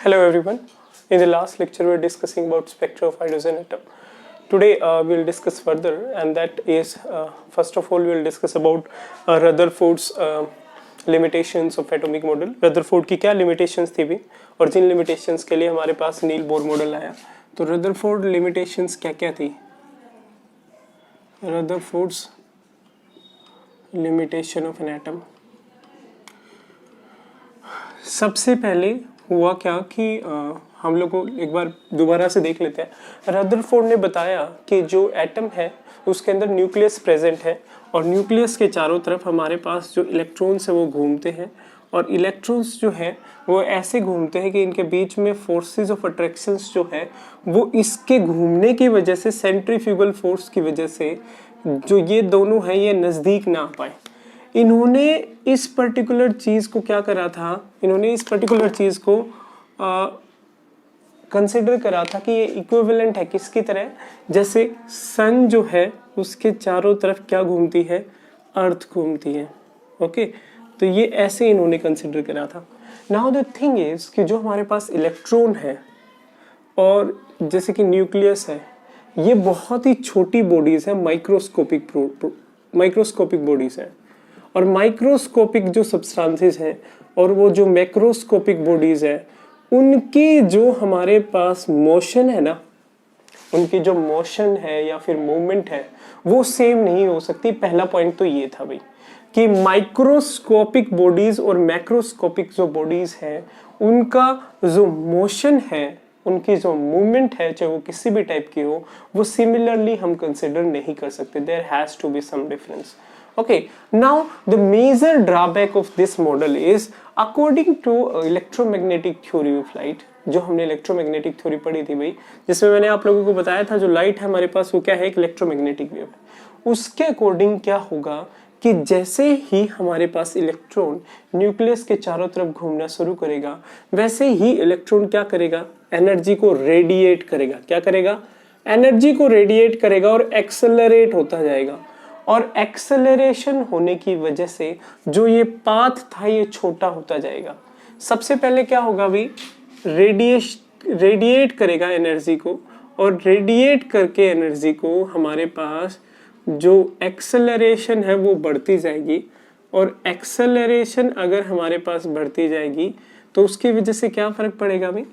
Hello everyone. In the last lecture we were discussing about spectra of hydrogen atom. Today we will discuss further, and that is first of all we will discuss about Rutherford's limitations of atomic model. Rutherford की क्या limitations थी भी, और जिन limitations के लिए हमारे पास Niels Bohr model आया. तो Rutherford limitations क्या क्या थी? Rutherford's limitation of an atom. सबसे पहले हुआ क्या कि हम लोग को एक बार दोबारा से देख लेते हैं. रदरफोर्ड ने बताया कि जो एटम है उसके अंदर न्यूक्लियस प्रेजेंट है, और न्यूक्लियस के चारों तरफ हमारे पास जो इलेक्ट्रॉन्स है वो घूमते हैं, और इलेक्ट्रॉन्स जो है वो ऐसे घूमते हैं कि इनके बीच में फोर्सेस ऑफ अट्रैक्शंस जो है वो इसके घूमने की वजह से, सेंट्रीफ्यूगल फोर्स की वजह से, जो ये दोनों हैं ये नज़दीक ना आ पाए. इन्होंने इस पर्टिकुलर चीज़ को क्या करा था, इन्होंने इस पर्टिकुलर चीज़ को कंसिडर करा था कि ये इक्विवेलेंट है किसकी तरह, जैसे सन जो है उसके चारों तरफ क्या घूमती है, अर्थ घूमती है. ओके, तो ये ऐसे इन्होंने कंसिडर करा था. नाउ द थिंग इज कि जो हमारे पास इलेक्ट्रॉन है और जैसे कि न्यूक्लियस है, ये बहुत ही छोटी बॉडीज है, माइक्रोस्कोपिक बॉडीज है. और माइक्रोस्कोपिक जो सब्सटेंसेस हैं और वो जो मैक्रोस्कोपिक बॉडीज है, उनकी जो हमारे पास मोशन है ना, उनकी जो मोशन है या फिर मूवमेंट है वो सेम नहीं हो सकती. पहला पॉइंट तो ये था भाई कि माइक्रोस्कोपिक बॉडीज और मैक्रोस्कोपिक जो बॉडीज है उनका जो मोशन है, उनकी जो मूवमेंट है, चाहे वो किसी भी टाइप की हो, वो सिमिलरली हम कंसिडर नहीं कर सकते. There has to be some difference. Okay, now the major drawback of this model is according to electromagnetic theory of light. जो हमने इलेक्ट्रोमैग्नेटिक थ्योरी पढ़ी थी भाई, जिसमें मैंने आप लोगों को बताया था जो लाइट है हमारे पास वो क्या है, एक इलेक्ट्रोमैग्नेटिक वेव. उसके अकॉर्डिंग क्या होगा कि जैसे ही हमारे पास इलेक्ट्रॉन न्यूक्लियस के चारों तरफ घूमना शुरू करेगा, वैसे ही इलेक्ट्रॉन क्या करेगा, एनर्जी को रेडिएट करेगा. क्या करेगा? एनर्जी को रेडिएट करेगा और एक्सेलरेट होता जाएगा. और एक्सेलरेशन होने की वजह से जो ये पाथ था ये छोटा होता जाएगा. सबसे पहले क्या होगा भाई, रेडिएट करेगा एनर्जी को, और रेडिएट करके एनर्जी को हमारे पास जो एक्सेलरेशन है वो बढ़ती जाएगी. और एक्सेलरेशन अगर हमारे पास बढ़ती जाएगी तो उसकी वजह से क्या फर्क पड़ेगा भाई,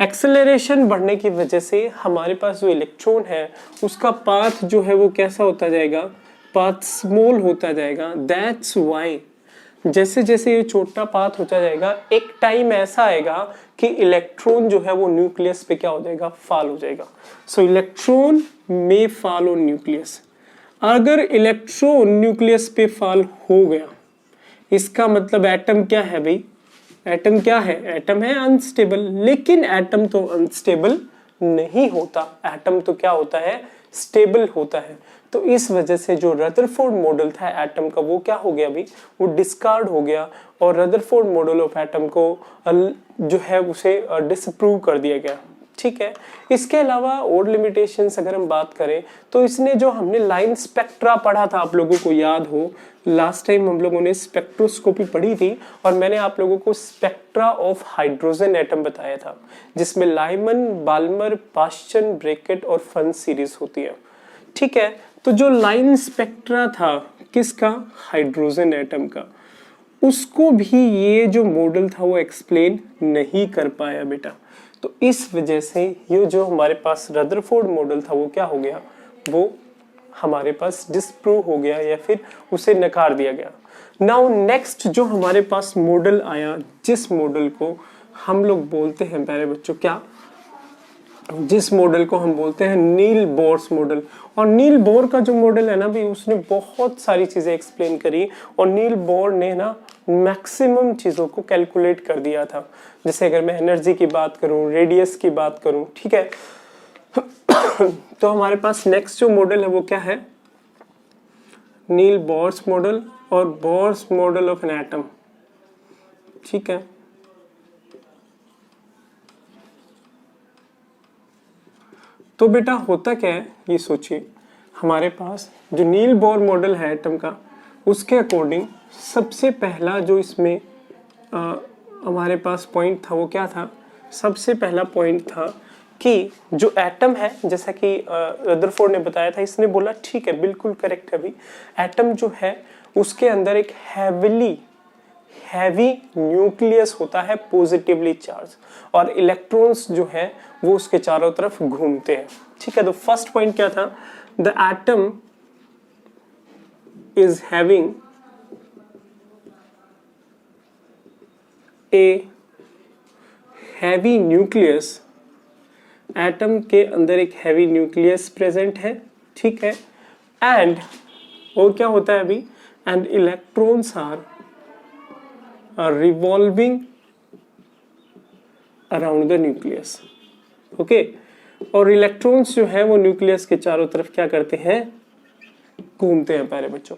एक्सेलरेशन बढ़ने की वजह से हमारे पास जो इलेक्ट्रॉन है उसका पाथ जो है वो कैसा होता जाएगा, पाथ स्मॉल होता जाएगा. दैट्स वाई जैसे जैसे ये छोटा पाथ होता जाएगा, एक टाइम ऐसा आएगा कि इलेक्ट्रॉन जो है वो न्यूक्लियस पे क्या हो जाएगा, फॉल हो जाएगा. सो इलेक्ट्रॉन में फॉल ऑन न्यूक्लियस. अगर इलेक्ट्रॉन न्यूक्लियस पे फॉल हो गया, इसका मतलब एटम क्या है भाई, एटम क्या है, एटम है अनस्टेबल. लेकिन एटम तो अनस्टेबल नहीं होता, एटम तो क्या होता है, स्टेबल होता है. तो इस वजह से जो रदरफोर्ड मॉडल था एटम का वो क्या हो गया भाई, वो डिस्कार्ड हो गया, और रदरफोर्ड मॉडल ऑफ एटम को जो है उसे डिसअप्रूव कर दिया गया. ठीक है. इसके अलावा और लिमिटेशंस अगर हम बात करें तो इसने जो हमने लाइन स्पेक्ट्रा पढ़ा था, आप लोगों को याद हो लास्ट टाइम हम लोगों ने स्पेक्ट्रोस्कोपी पढ़ी थी, और मैंने आप लोगों को स्पेक्ट्रा ऑफ हाइड्रोजन एटम बताया था, जिसमें लाइमन, बाल्मर, पाश्चन, ब्रैकेट और फन सीरीज होती है. ठीक है. तो जो लाइन स्पेक्ट्रा था किसका, हाइड्रोजन एटम का, उसको भी ये जो मॉडल था वो एक्सप्लेन नहीं कर पाया बेटा. तो इस वजह से ये जो हमारे पास रदरफोर्ड मॉडल था वो क्या हो गया, वो हमारे पास डिसप्रूव हो गया या फिर उसे नकार दिया गया. नाउ नेक्स्ट जो हमारे पास मॉडल आया, जिस मॉडल को हम लोग बोलते हैं प्यारे बच्चों क्या, जिस मॉडल को हम बोलते हैं नील बोर्स मॉडल. और नील बोर का जो मॉडल है ना भी, उसने बहुत सारी चीजें एक्सप्लेन करी, और नील बोर ने ना मैक्सिमम चीजों को कैलकुलेट कर दिया था. जैसे अगर मैं एनर्जी की बात करूं, रेडियस की बात करूं, ठीक है. तो हमारे पास नेक्स्ट जो मॉडल है वो क्या है, नील बोर्स मॉडल और bourse model of an atom. ठीक है. तो बेटा होता क्या है ये सोचिए, हमारे पास जो नील बोर मॉडल है एटम का, उसके अकॉर्डिंग सबसे पहला जो इसमें हमारे पास पॉइंट था वो क्या था सबसे पहला पॉइंट था कि जो एटम है, जैसा कि रदरफोर्ड ने बताया था, इसने बोला ठीक है, बिल्कुल करेक्ट है। अभी एटम जो है उसके अंदर एक हैवी न्यूक्लियस होता है, पॉजिटिवली चार्ज, और इलेक्ट्रॉन्स जो है वो उसके चारों तरफ घूमते हैं। ठीक है, तो फर्स्ट पॉइंट क्या था? The atom is having a heavy nucleus. Atom के अंदर एक हैवी न्यूक्लियस प्रेजेंट है, ठीक है। एंड और क्या होता है अभी? And electrons are revolving around the nucleus. Okay, और इलेक्ट्रॉन्स जो है वो न्यूक्लियस के चारों तरफ क्या करते हैं? घूमते हैं प्यारे बच्चों।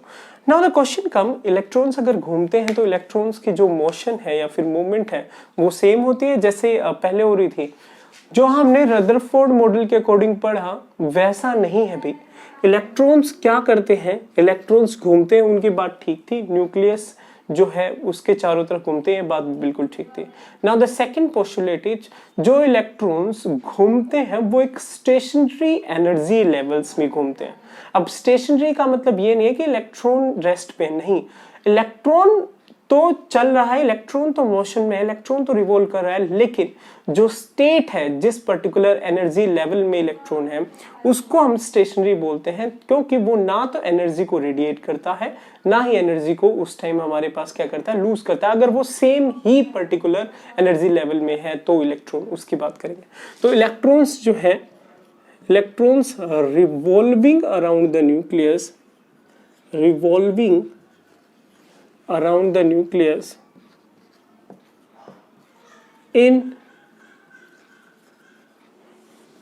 Now the question come, electrons अगर घूमते हैं तो इलेक्ट्रॉन्स की जो मोशन है या फिर मूवमेंट है वो सेम होती है जैसे पहले हो रही थी? जो हमने रदरफोर्ड मॉडल के अकॉर्डिंग पढ़ा वैसा नहीं है भाई। इलेक्ट्रॉन्स क्या करते हैं? इलेक्ट्रॉन्स घूमते हैं, उनकी बात ठीक थी, न्यूक्लियस जो है उसके चारों तरफ घूमते हैं, बात बिल्कुल ठीक थी। Now the second postulate is, जो इलेक्ट्रॉन्स घूमते हैं वो एक स्टेशनरी एनर्जी लेवल्स में घूमते हैं। अब स्टेशनरी का मतलब ये नहीं है कि इलेक्ट्रॉन रेस्ट पे, नहीं, इलेक्ट्रॉन तो चल रहा है, इलेक्ट्रॉन तो मोशन में है, इलेक्ट्रॉन तो रिवॉल्व कर रहा है, लेकिन जो स्टेट है, जिस पर्टिकुलर एनर्जी लेवल में इलेक्ट्रॉन है, उसको हम स्टेशनरी बोलते हैं, क्योंकि वो ना तो एनर्जी को रेडिएट करता है, ना ही एनर्जी को उस टाइम हमारे पास क्या करता है? लूज करता है। अगर वो सेम ही पर्टिकुलर एनर्जी लेवल में है तो इलेक्ट्रॉन, उसकी बात करेंगे। तो इलेक्ट्रॉन्स जो है, electrons revolving around the nucleus, revolving around the nucleus in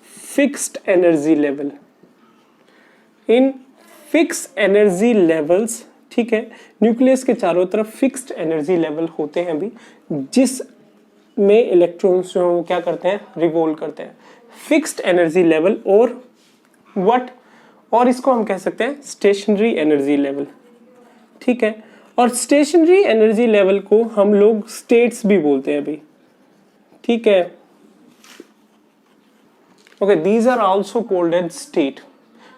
fixed energy level, in fixed energy levels, ठीक है। न्यूक्लियस के चारों तरफ फिक्स्ड एनर्जी लेवल होते हैं अभी, जिसमें इलेक्ट्रॉन्स जो वो क्या करते हैं? रिवॉल्व करते हैं। फिक्स्ड एनर्जी लेवल और व्हाट, और इसको हम कह सकते हैं स्टेशनरी एनर्जी लेवल, ठीक है। और स्टेशनरी एनर्जी लेवल को हम लोग स्टेट्स भी बोलते हैं अभी, ठीक है। Okay, these are also called as state.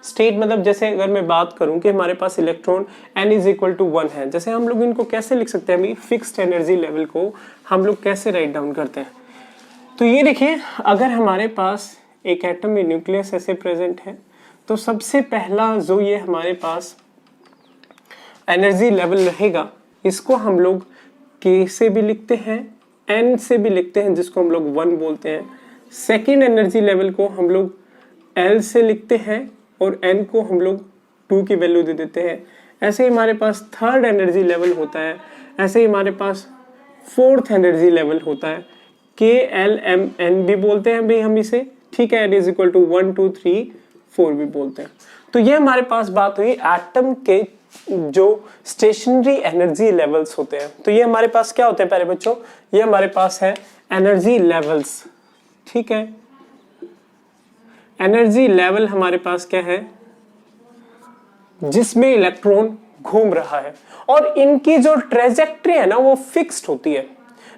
State मतलब जैसे अगर मैं बात करूं कि हमारे पास electron n is equal to 1 है, जैसे हम लोग इनको कैसे लिख सकते हैं? अभी फिक्स्ड एनर्जी लेवल को हम लोग कैसे राइट डाउन करते हैं? तो ये देखिए, अगर हमारे पास एक एटम में न्यूक्लियस ऐसे प्रेजेंट है, तो सबसे पहला जो ये हमारे पास एनर्जी लेवल रहेगा, इसको हम लोग K से भी लिखते हैं, N से भी लिखते हैं, जिसको हम लोग 1 बोलते हैं। सेकेंड एनर्जी लेवल को हम लोग L से लिखते हैं और N को हम लोग 2 की वैल्यू दे देते हैं। ऐसे ही हमारे पास थर्ड एनर्जी लेवल होता है, ऐसे ही हमारे पास फोर्थ एनर्जी लेवल होता है, K L M N भी बोलते हैं भाई हम इसे, ठीक है। N इज इक्वल टू 1 2 3 4 भी बोलते हैं। तो ये हमारे पास बात हुई एटम के जो स्टेशनरी एनर्जी लेवल्स होते हैं। तो ये हमारे पास क्या होते हैं प्यारे बच्चों? ये हमारे पास है एनर्जी लेवल्स, ठीक है। एनर्जी लेवल हमारे पास क्या है? जिसमें इलेक्ट्रॉन घूम रहा है, और इनकी जो ट्रेजेक्ट्री है ना वो फिक्स्ड होती है,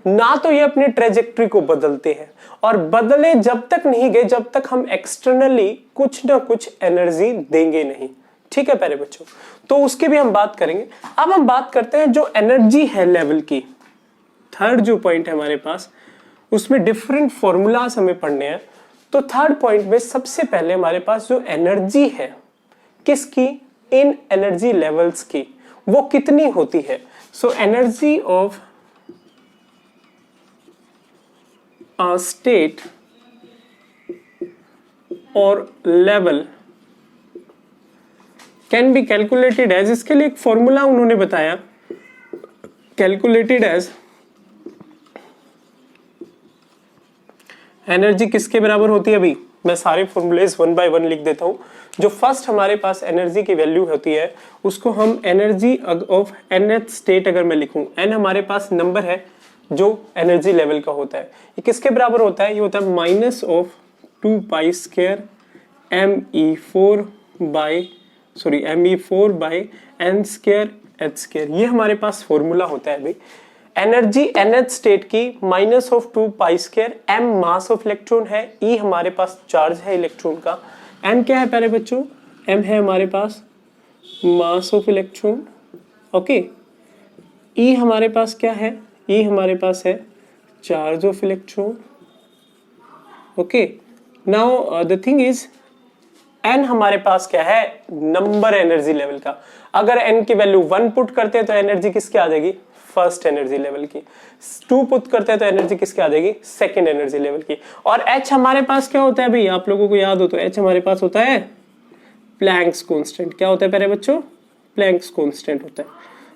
ना तो ये अपनी ट्रेजेक्ट्री को बदलते हैं, और बदले जब तक नहीं गए जब तक हम एक्सटर्नली कुछ ना कुछ एनर्जी देंगे नहीं, ठीक है प्यारे बच्चों। तो उसकी भी हम बात करेंगे। अब हम बात करते हैं जो एनर्जी है लेवल की। थर्ड जो पॉइंट है हमारे पास, उसमें डिफरेंट फॉर्मूलाज हमें पढ़ने हैं। तो थर्ड पॉइंट में सबसे पहले हमारे पास जो एनर्जी है, किसकी? इन एनर्जी लेवल्स की, वो कितनी होती है? So energy of a state और level can be calculated as, इसके लिए एक फॉर्मूला उन्होंने बताया, कैलकुलेटेड एज एनर्जी किसके बराबर होती है? अभी मैं सारे फॉर्मूलेज 1 बाय 1 लिख देता हूं। जो फर्स्ट हमारे पास एनर्जी की वैल्यू होती है उसको हम एनर्जी ऑफ nth स्टेट अगर मैं लिखूं, n हमारे पास नंबर है जो एनर्जी लेवल का होता है, ये किसके बराबर होता है? ये होता है minus of 2 pi square me4 by n square h square. ये हमारे पास फॉर्मूला होता है भाई एनर्जी nth स्टेट की -2 m मास ऑफ इलेक्ट्रॉन है, E हमारे पास चार्ज है इलेक्ट्रॉन का, m क्या है प्यारे बच्चों, m है हमारे पास mass of electron, okay. E हमारे पास क्या है, E हमारे पास है charge of electron, okay. Now the thing is n हमारे पास क्या है, नंबर एनर्जी लेवल का। अगर n की वैल्यू 1 पुट करते हैं तो एनर्जी किसकी आ जाएगी, फर्स्ट एनर्जी लेवल की। 2 पुट करते हैं तो एनर्जी किसकी आ जाएगी, सेकंड एनर्जी लेवल की। और h हमारे पास क्या होता है भाई, आप लोगों को याद हो तो h हमारे पास होता है प्लैंक्स कांस्टेंट। क्या होता है प्यारे बच्चों, प्लैंक्स कांस्टेंट होता है।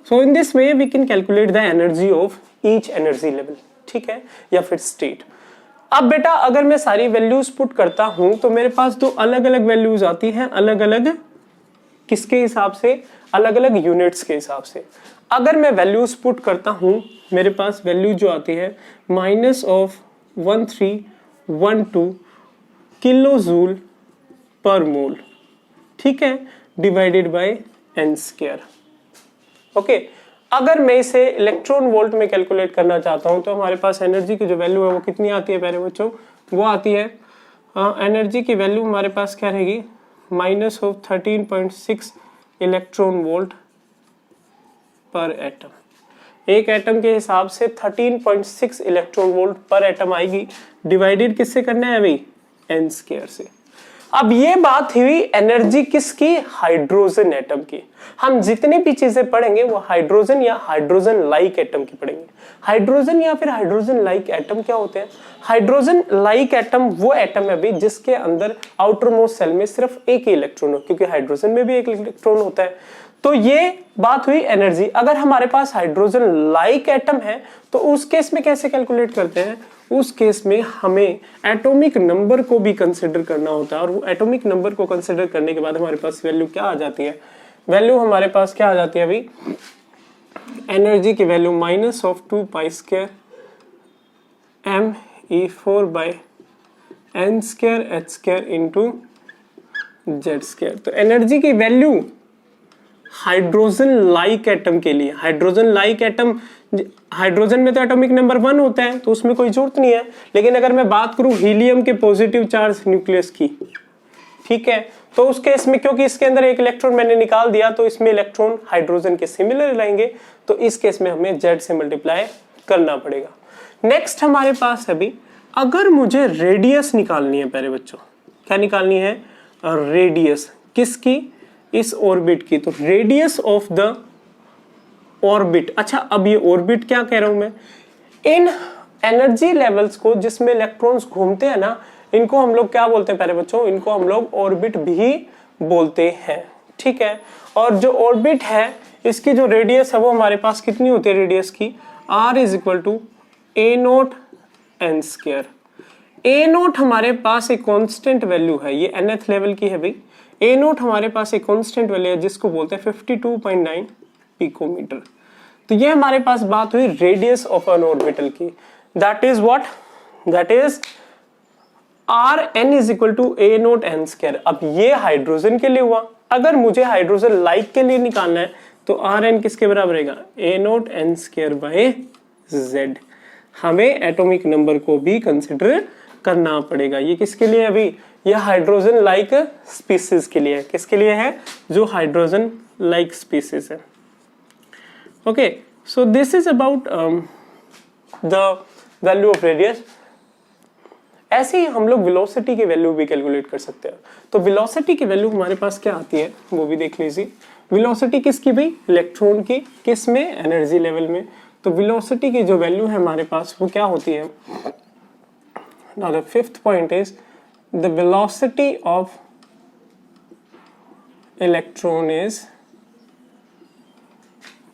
So in this way we can calculate the energy of each energy level, ठीक है, या फिर स्टेट। अब बेटा अगर मैं सारी वैल्यूज पुट करता हूं तो मेरे पास दो अलग अलग वैल्यूज आती हैं, अलग अलग किसके हिसाब से, अलग अलग यूनिट्स के हिसाब से। अगर मैं वैल्यूज पुट करता हूं, मेरे पास वैल्यू जो आती है -1312 किलो जूल पर मोल, ठीक है, डिवाइडेड बाय n², ओके। अगर मैं इसे इलेक्ट्रॉन वोल्ट में कैलकुलेट करना चाहता हूं तो हमारे पास एनर्जी की जो वैल्यू है वो कितनी आती है प्यारे बच्चों, वो आती है एनर्जी की वैल्यू हमारे पास क्या रहेगी, -13.6 इलेक्ट्रॉन वोल्ट पर एटम। एक एटम के हिसाब से 13.6 इलेक्ट्रॉन वोल्ट पर एटम आएगी, डिवाइडेड किससे करना है भाई, n² से। अब ये बात हुई एनर्जी किसकी, हाइड्रोजन एटम की। हम जितनी भी चीजें पढ़ेंगे वो हाइड्रोजन या हाइड्रोजन लाइक एटम की पढ़ेंगे। हाइड्रोजन या फिर हाइड्रोजन लाइक एटम क्या होते हैं, हाइड्रोजन लाइक एटम वो एटम है भी जिसके अंदर आउटर मोस्ट सेल में सिर्फ एक ही इलेक्ट्रॉन हो, क्योंकि हाइड्रोजन में भी एक इलेक्ट्रॉन होता है। तो ये बात हुई एनर्जी। अगर हमारे पास हाइड्रोजन लाइक एटम है तो उस केस में कैसे कैलकुलेट करते हैं, उस केस में हमें एटॉमिक नंबर को भी कंसिडर करना होता है। और वो एटॉमिक नंबर को कंसिडर करने के बाद हमारे पास वैल्यू क्या आ जाती है, वैल्यू हमारे पास क्या आ जाती है अभी, एनर्जी की वैल्यू -2π² me4/n² इंटू z²। तो एनर्जी की वैल्यू हाइड्रोजन लाइक एटम के लिए, हाइड्रोजन लाइक एटम, हाइड्रोजन में तो एटॉमिक नंबर 1 होता है तो उसमें कोई जरूरत नहीं है। लेकिन अगर मैं बात करूं हीलियम के पॉजिटिव चार्ज न्यूक्लियस की, ठीक है, तो उस केस में क्योंकि इसके अंदर एक इलेक्ट्रॉन मैंने निकाल दिया तो इसमें इलेक्ट्रॉन हाइड्रोजन के सिमिलर लाएंगे, तो इस केस में हमें Z से मल्टीप्लाई करना पड़ेगा। नेक्स्ट हमारे पास अभी अगर मुझे रेडियस निकालनी है प्यारे बच्चों, क्या निकालनी है, रेडियस किसकी, इस ऑर्बिट की। तो रेडियस ऑफ द ऑर्बिट, अच्छा अब ये ऑर्बिट क्या कह रहा हूं मैं, इन एनर्जी लेवल्स को जिसमें इलेक्ट्रॉन्स घूमते हैं ना, इनको हम लोग क्या बोलते हैं प्यारे बच्चों, इनको हम लोग ऑर्बिट भी बोलते हैं, ठीक है। और जो ऑर्बिट है इसकी जो रेडियस है वो हमारे पास कितनी होती है, रेडियस की r = a0n²। a0 हमारे पास एक कांस्टेंट वैल्यू है, ये nth लेवल की है भाई। a0 हमारे पास एक कांस्टेंट वैल्यू है जिसको बोलते हैं 52.9 पिकोमीटर। तो ये हमारे पास बात हुई रेडियस ऑफ एन ऑर्बिटल की, that is what, that is Rn = a0n²। अब ये हाइड्रोजन के लिए हुआ। अगर मुझे हाइड्रोजन लाइक के लिए निकालना है तो Rn किसके बराबर रहेगा, a0n²/z। हमें एटॉमिक नंबर को भी कंसिडर करना पड़ेगा। ये किसके लिए अभी, ये हाइड्रोजन लाइक स्पीसीज के लिए है। किसके लिए है, जो हाइड्रोजन लाइक स्पीसीज है, okay. So this is about the value of radius. ऐसे ही हम लोग वेलोसिटी की वैल्यू भी कैलकुलेट कर सकते हैं। तो वेलोसिटी की वैल्यू हमारे पास क्या आती है वो भी देख लीजिए। वेलोसिटी किसकी भाई, इलेक्ट्रॉन की, किस में, एनर्जी लेवल में। तो वेलोसिटी की जो वैल्यू है हमारे पास वो क्या होती है। Now the fifth point is the velocity of electron is,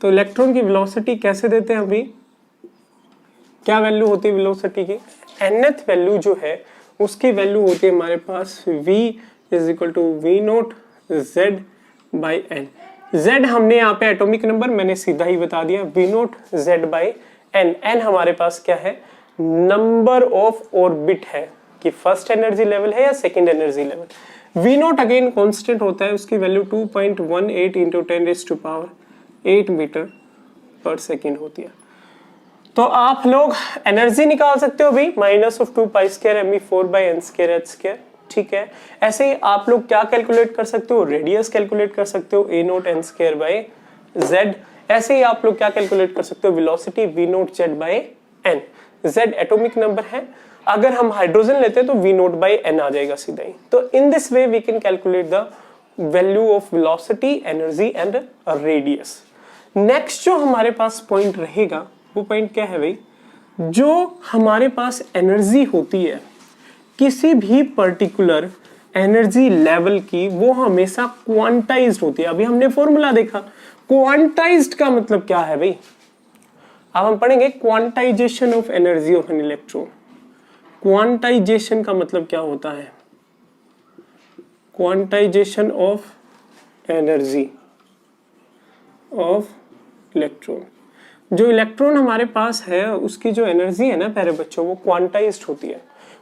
तो इलेक्ट्रॉन की वेलोसिटी कैसे देते हैं अभी, क्या वैल्यू होती है वेलोसिटी की, nth वैल्यू जो है उसकी वैल्यू होती है हमारे पास v = v0z/n। z हमने यहाँ पे एटॉमिक नंबर मैंने सीधा ही बता दिया, v0z/n। n हमारे पास क्या है, नंबर ऑफ ऑर्बिट है कि फर्स्ट एनर्जी लेवल है या second energy level. v0 again constant होता है, उसकी वैल्यू 2.18 × 10⁸ मीटर पर सेकेंड होती है। तो आप लोग एनर्जी निकाल सकते हो भाई, -2π²me4/n²h²। ठीक है, ऐसे ही आप लोग क्या कैलकुलेट कर सकते हो, रेडियस कैलकुलेट कर सकते हो a0n²/z। ऐसे ही आप लोग क्या कैलकुलेट कर सकते हो, velocity v0z/n। z atomic number है, अगर हम हाइड्रोजन लेते हैं तो v0/n आ जाएगा सीधा ही। तो in this way we can calculate the value of velocity, energy and radius. Next जो हमारे पास पॉइंट रहेगा वो पॉइंट क्या है भाई, जो हमारे पास एनर्जी होती है किसी भी पर्टिकुलर एनर्जी लेवल की, वो हमेशा क्वांटाइज्ड होती है। अभी हमने फॉर्मूला देखा, क्वांटाइज्ड का मतलब क्या है भाई, अब हम पढ़ेंगे quantization of energy of an electron. Quantization का मतलब क्या होता है, quantization of energy of electron. जो इलेक्ट्रॉन हमारे पास है उसकी जो एनर्जी है ना प्यारे बच्चों, वो क्वांटाइज्ड होती है।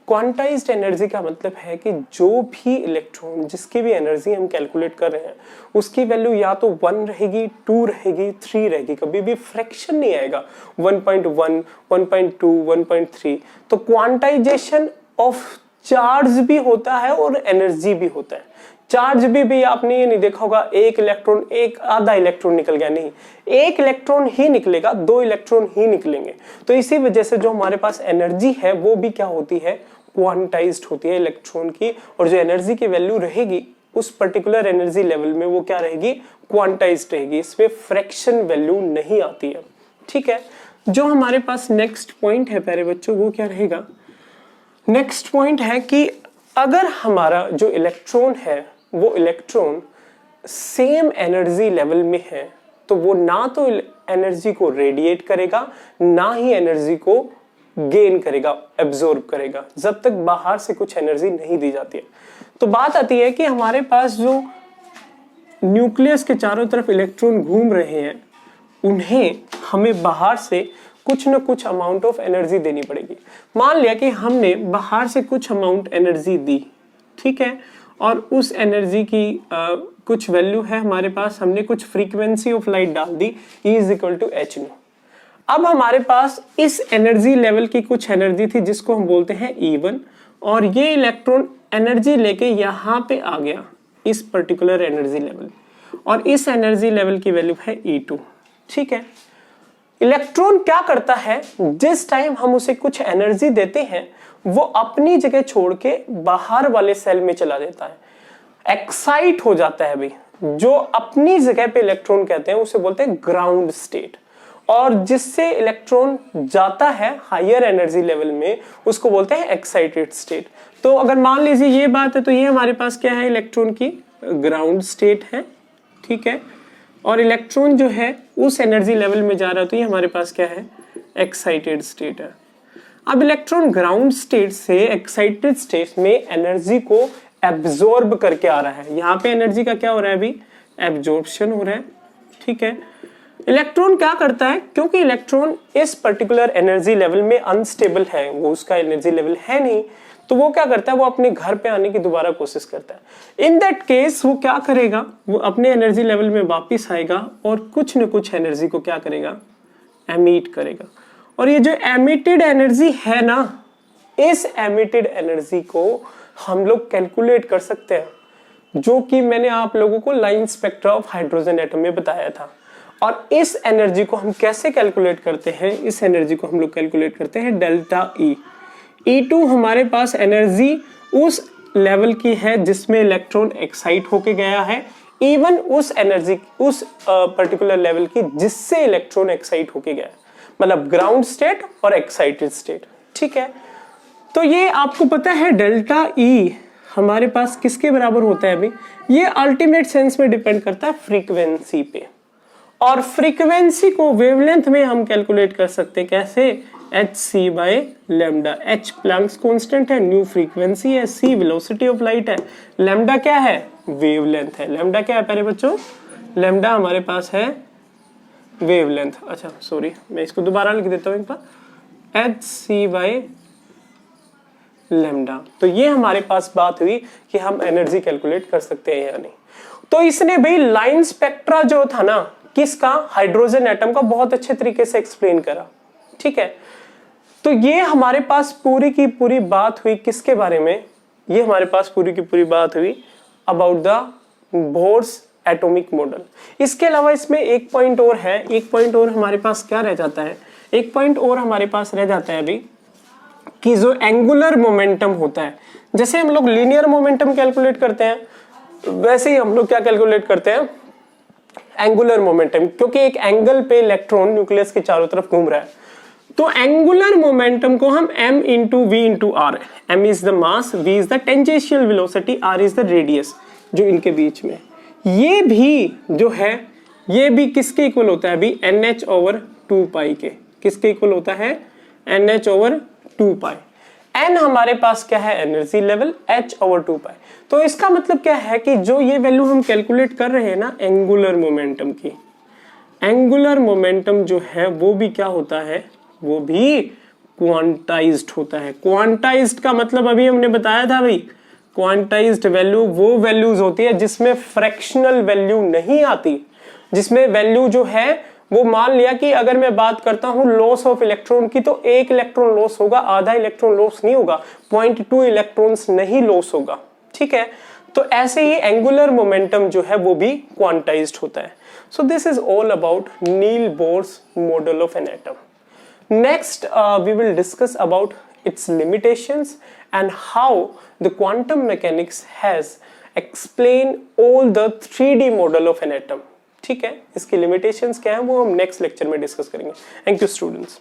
क्वांटाइज्ड एनर्जी का मतलब है कि जो भी इलेक्ट्रॉन, जिसकी भी एनर्जी हम कैलकुलेट कर रहे हैं, उसकी वैल्यू या तो 1 रहेगी, 2 रहेगी, 3 रहेगी, कभी भी फ्रैक्शन नहीं आएगा 1.1, 1.2, 1.3। तो क्वांटाइजेशन ऑफ चार्ज भी होता है और एनर्जी भी होता है। चार्ज भी आपने ये नहीं देखा होगा एक इलेक्ट्रॉन, एक आधा इलेक्ट्रॉन निकल गया, नहीं, एक इलेक्ट्रॉन ही निकलेगा, 2 इलेक्ट्रॉन ही निकलेंगे। तो इसी वजह से जो हमारे पास एनर्जी है वो भी क्या होती है, क्वांटाइज्ड होती है इलेक्ट्रॉन की। और जो एनर्जी की वैल्यू रहेगी उस पर्टिकुलर एनर्जी लेवल में वो क्या रहेगी, क्वांटाइज्ड रहेगी, इसमें फ्रैक्शन वैल्यू नहीं आती है। ठीक है, जो हमारे पास नेक्स्ट पॉइंट है प्यारे बच्चों वो क्या रहेगा, नेक्स्ट पॉइंट है कि अगर हमारा जो इलेक्ट्रॉन है वो इलेक्ट्रॉन सेम एनर्जी लेवल में है तो वो ना तो एनर्जी को रेडिएट करेगा ना ही एनर्जी को गेन करेगा, एब्जॉर्ब करेगा, जब तक बाहर से कुछ एनर्जी नहीं दी जाती है। तो बात आती है कि हमारे पास जो न्यूक्लियस के चारों तरफ इलेक्ट्रॉन घूम रहे हैं उन्हें हमें बाहर से कुछ न कुछ अमाउंट ऑफ एनर्जी देनी पड़ेगी। मान लिया कि हमने बाहर से कुछ अमाउंट एनर्जी दी, ठीक है, और उस एनर्जी की कुछ वैल्यू है हमारे पास, हमने कुछ फ्रीक्वेंसी ऑफ लाइट डाल दी, E = h²। अब हमारे पास इस एनर्जी लेवल की कुछ एनर्जी थी जिसको हम बोलते हैं E1, और ये इलेक्ट्रॉन एनर्जी लेके यहाँ पे आ गया इस पर्टिकुलर एनर्जी लेवल, और इस एनर्जी लेवल की वैल्यू है E2। ठीक है, इलेक्ट्रॉन क्या करता है, जिस टाइम हम उसे कुछ एनर्जी देते हैं वो अपनी जगह छोड़ के बाहर वाले सेल में चला जाता है, एक्साइट हो जाता है भाई। जो अपनी जगह पे इलेक्ट्रॉन कहते हैं उसे बोलते हैं ग्राउंड स्टेट, और जिससे इलेक्ट्रॉन जाता है हायर एनर्जी लेवल में उसको बोलते हैं एक्साइटेड स्टेट। तो अगर मान लीजिए ये बात है तो ये हमारे पास क्या है, इलेक्ट्रॉन की ग्राउंड स्टेट है। ठीक है, और इलेक्ट्रॉन जो है उस एनर्जी लेवल में जा रहा है तो ये हमारे पास क्या है, एक्साइटेड स्टेट है। अब इलेक्ट्रॉन ग्राउंड स्टेट से एक्साइटेड स्टेट में एनर्जी को एब्जॉर्ब करके आ रहा है। यहाँ पे एनर्जी का क्या हो रहा है अभी, एब्जॉर्प्शन हो रहा है। ठीक है, इलेक्ट्रॉन क्या करता है, क्योंकि इलेक्ट्रॉन इस पर्टिकुलर एनर्जी लेवल में अनस्टेबल है, वो उसका एनर्जी लेवल है नहीं, तो वो क्या करता है, वो अपने घर पे आने की दोबारा कोशिश करता है। इन दैट केस वो क्या करेगा, वो अपने एनर्जी लेवल में वापिस आएगा और कुछ न कुछ एनर्जी को क्या करेगा, एमिट करेगा। और ये जो एमिटेड एनर्जी है ना, इस एमिटेड एनर्जी को हम लोग कैलकुलेट कर सकते हैं, जो कि मैंने आप लोगों को line spectra of hydrogen atom में बताया था। और इस एनर्जी को हम कैसे कैलकुलेट करते हैं, इस एनर्जी को हम लोग कैलकुलेट करते हैं डेल्टा E। E2 हमारे पास एनर्जी उस लेवल की है जिसमें इलेक्ट्रॉन एक्साइट होके गया है, E1 उस एनर्जी, उस पर्टिकुलर लेवल की जिससे इलेक्ट्रॉन एक्साइट होके गया है, मतलब ग्राउंड स्टेट और एक्साइटेड स्टेट। ठीक है, तो ये आपको पता है डेल्टा E हमारे पास किसके बराबर होता है अभी, ये अल्टीमेट सेंस में डिपेंड करता है फ्रीक्वेंसी पे, और फ्रीक्वेंसी को वेवलेंथ में हम कैलकुलेट कर सकते हैं कैसे, hc/λ। h प्लैंक्स कांस्टेंट है, न्यू फ्रीक्वेंसी है, c वेलोसिटी ऑफ लाइट है, लैम्डा क्या है, वेवलेंथ है। लैम्डा क्या है प्यारे बच्चों, लैम्डा हमारे पास है वेवलेंथ। अच्छा सॉरी, मैं इसको दोबारा लिख देता हूँ एक बार, hc/λ। तो ये हमारे पास बात हुई कि हम एनर्जी कैलकुलेट कर सकते हैं या नहीं। तो इसने भाई लाइन स्पेक्ट्रा जो था ना किसका, हाइड्रोजन एटम का, बहुत अच्छे तरीके से एक्सप्लेन करा। ठीक है, तो ये हमारे पास पूरी की पूरी बात हुई किसके बारे में, ये हमारे पास पूरी की पूरी बात हुई about the Bohr's atomic model. इसके अलावा इसमें एक पॉइंट और है, एक पॉइंट और हमारे पास क्या रह जाता है, एक पॉइंट और हमारे पास रह जाता है अभी कि जो एंगुलर मोमेंटम होता है, जैसे हम लोग लीनियर मोमेंटम कैलकुलेट करते हैं वैसे ही हम लोग क्या कैलकुलेट करते हैं, एंगुलर मोमेंटम, क्योंकि एक एंगल पे इलेक्ट्रॉन न्यूक्लियस के चारों तरफ घूम रहा है। तो एंगुलर मोमेंटम को हम m into v into r, m is the mass, v is the tangential velocity, r is the radius जो इनके बीच में, ये भी जो है ये भी किसके इक्वल होता है अभी, nh ओवर 2 पाई के, किसके इक्वल होता है, nh ओवर 2 पाई। n हमारे पास क्या है, एनर्जी लेवल, h ओवर 2 पाई। तो इसका मतलब क्या है कि जो ये वैल्यू हम कैलकुलेट कर रहे हैं ना एंगुलर मोमेंटम की, एंगुलर मोमेंटम जो है वो भी क्या होता है, वो भी क्वांटाइज्ड होता है। क्वांटाइज्ड का मतलब अभी हमने बताया था भाई, क्वांटाइज्ड वैल्यू वो वैल्यूज होती है जिसमें फ्रैक्शनल वैल्यू नहीं आती, जिसमें वैल्यू जो है वो, मान लिया कि अगर मैं बात करता हूं लॉस ऑफ इलेक्ट्रॉन की, तो 1 इलेक्ट्रॉन लॉस होगा, आधा इलेक्ट्रॉन लॉस नहीं होगा, 0.2 इलेक्ट्रॉन्स नहीं लॉस होगा, ठीक है। तो ऐसे ही एंगुलर मोमेंटम जो है वो भी क्वांटाइज्ड होता है। So this is all about Niels Bohr's model of an atom. Next, we will discuss about its limitations and how the quantum mechanics has explained all the 3D model of an atom. ठीक है, इसकी limitations क्या है वो हम next lecture में discuss करेंगे। Thank you students.